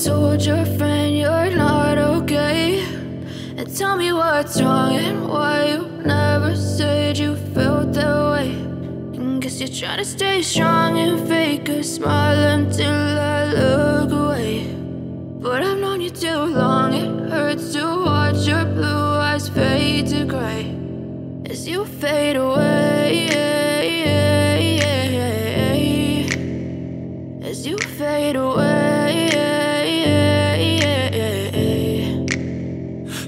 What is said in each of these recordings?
told your friend you're not okay? And tell me what's wrong and why you never said you felt that way. And guess you're trying to stay strong and fake a smile until I look away. But I've known you too long, it hurts to watch your blue eyes fade to gray as you fade away, as you fade away.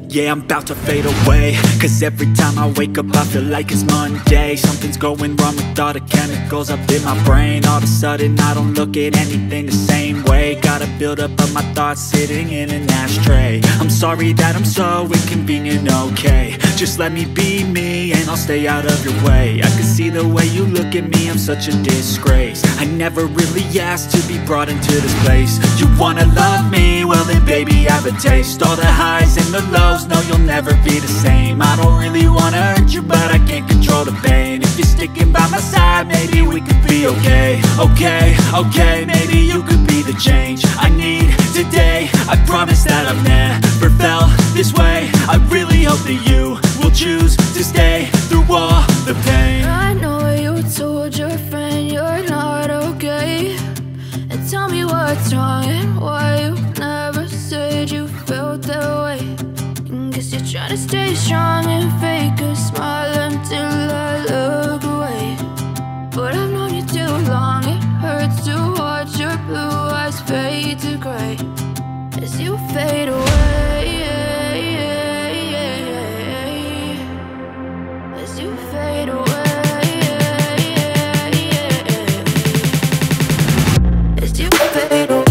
Yeah, I'm about to fade away, cause every time I wake up I feel like it's Monday. Something's going wrong with all the chemicals up in my brain. All of a sudden I don't look at anything the same way. Got a buildup of my thoughts sitting in an ashtray. I'm sorry that I'm so inconvenient, okay? Just let me be me and I'll stay out of your way. I can see the way you look at me, I'm such a disgrace. I never really asked to be brought into this place. You wanna love me? Well then baby, have a taste. All the highs and the lows, no, you'll never be the same. I don't really wanna hurt you, but I can't control the pain. If you're sticking by my side, maybe we could be okay. Okay, maybe you could be the change I need today. I promise that I've never felt this way. I really hope that you will choose to stay through all the pain. I know you told your friend you're not okay. And tell me what's wrong and why you never said you felt that way. Guess you're trying to stay strong and fake a smile until I look away. But I've known you too long, it hurts to watch your blue eyes fade to gray as you fade away, as you fade away, as you fade away.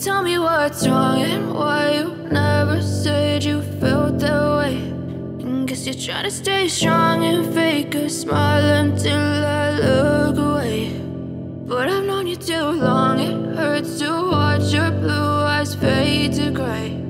Tell me what's wrong and why you never said you felt that way. And guess you're trying to stay strong and fake a smile until I look away. But I've known you too long, it hurts to watch your blue eyes fade to gray